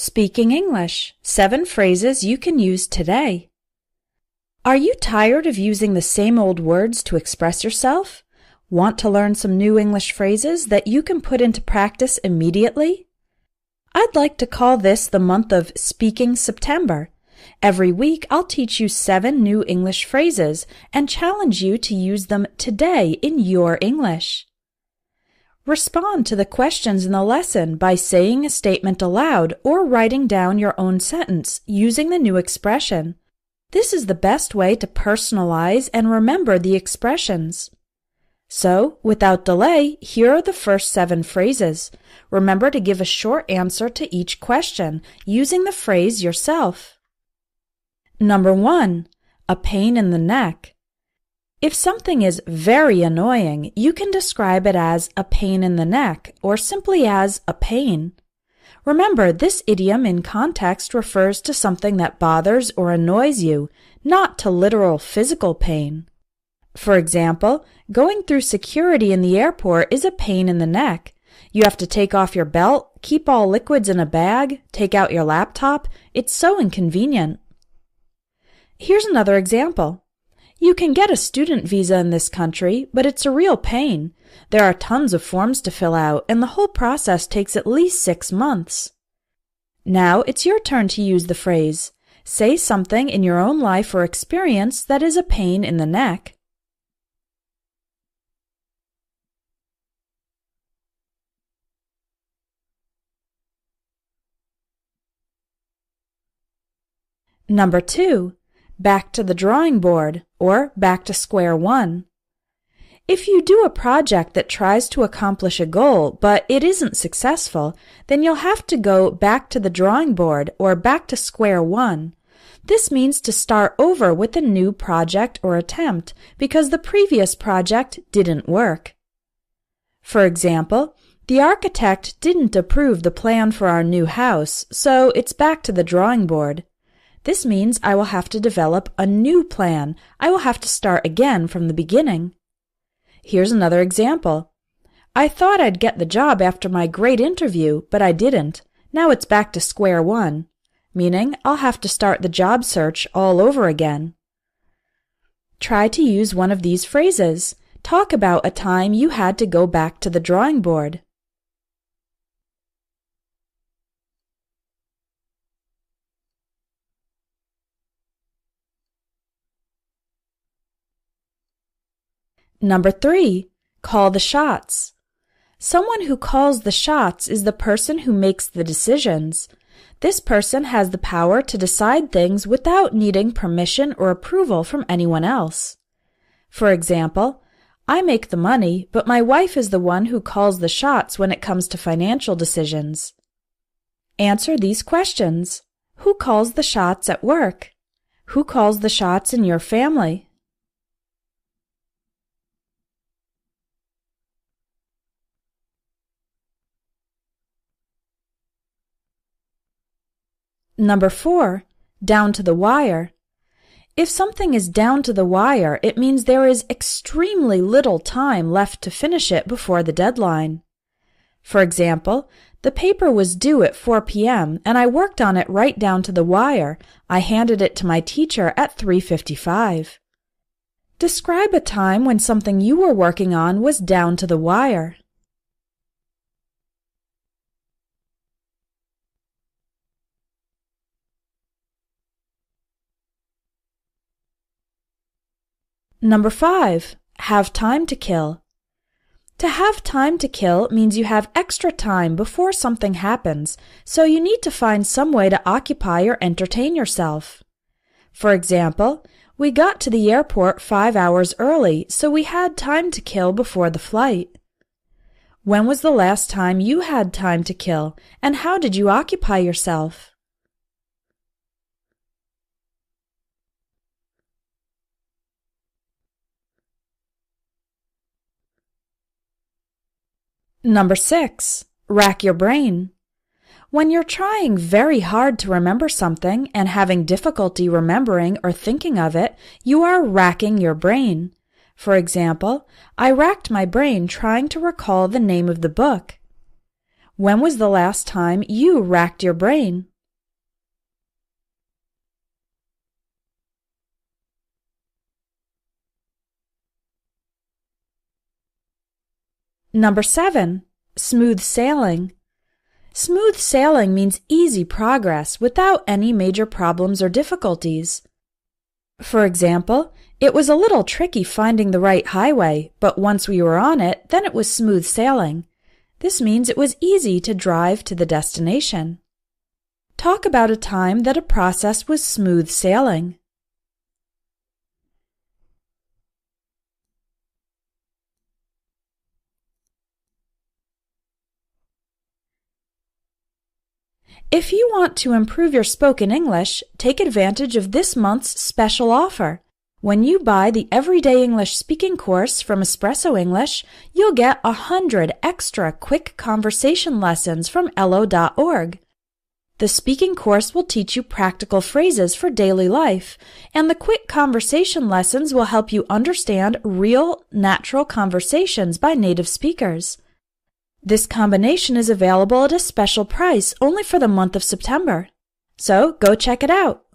Speaking English, 7 phrases you can use today. Are you tired of using the same old words to express yourself? Want to learn some new English phrases that you can put into practice immediately? I'd like to call this the month of Speaking September. Every week I'll teach you 7 new English phrases and challenge you to use them today in your English. Respond to the questions in the lesson by saying a statement aloud or writing down your own sentence using the new expression. This is the best way to personalize and remember the expressions. So, without delay, here are the first 7 phrases. Remember to give a short answer to each question using the phrase yourself. Number 1. A pain in the neck. If something is very annoying, you can describe it as a pain in the neck or simply as a pain. Remember, this idiom in context refers to something that bothers or annoys you, not to literal physical pain. For example, going through security in the airport is a pain in the neck. You have to take off your belt, keep all liquids in a bag, take out your laptop. It's so inconvenient. Here's another example. You can get a student visa in this country, but it's a real pain. There are tons of forms to fill out, and the whole process takes at least 6 months. Now it's your turn to use the phrase. Say something in your own life or experience that is a pain in the neck. Number 2. Back to the drawing board, or back to square one. If you do a project that tries to accomplish a goal, but it isn't successful, then you'll have to go back to the drawing board or back to square one. This means to start over with a new project or attempt because the previous project didn't work. For example, the architect didn't approve the plan for our new house, so it's back to the drawing board. This means I will have to develop a new plan. I will have to start again from the beginning. Here's another example. I thought I'd get the job after my great interview, but I didn't. Now it's back to square one, meaning I'll have to start the job search all over again. Try to use one of these phrases. Talk about a time you had to go back to the drawing board. Number 3. Call the shots. Someone who calls the shots is the person who makes the decisions. This person has the power to decide things without needing permission or approval from anyone else. For example, I make the money, but my wife is the one who calls the shots when it comes to financial decisions. Answer these questions. Who calls the shots at work? Who calls the shots in your family? Number 4. Down to the wire. If something is down to the wire, it means there is extremely little time left to finish it before the deadline. For example, the paper was due at 4 p.m. and I worked on it right down to the wire. I handed it to my teacher at 3:55. Describe a time when something you were working on was down to the wire. Number 5. Have time to kill. To have time to kill means you have extra time before something happens, so you need to find some way to occupy or entertain yourself. For example, we got to the airport 5 hours early, so we had time to kill before the flight. When was the last time you had time to kill, and how did you occupy yourself? Number 6. Rack your brain. When you're trying very hard to remember something and having difficulty remembering or thinking of it, you are racking your brain. For example, I racked my brain trying to recall the name of the book. When was the last time you racked your brain? Number 7. Smooth sailing. Smooth sailing means easy progress without any major problems or difficulties. For example, it was a little tricky finding the right highway, but once we were on it, then it was smooth sailing. This means it was easy to drive to the destination. Talk about a time that a process was smooth sailing. If you want to improve your spoken English, take advantage of this month's special offer. When you buy the Everyday English Speaking course from Espresso English, you'll get 100 extra quick conversation lessons from Ello.org. The speaking course will teach you practical phrases for daily life, and the quick conversation lessons will help you understand real, natural conversations by native speakers. This combination is available at a special price only for the month of September. So go check it out.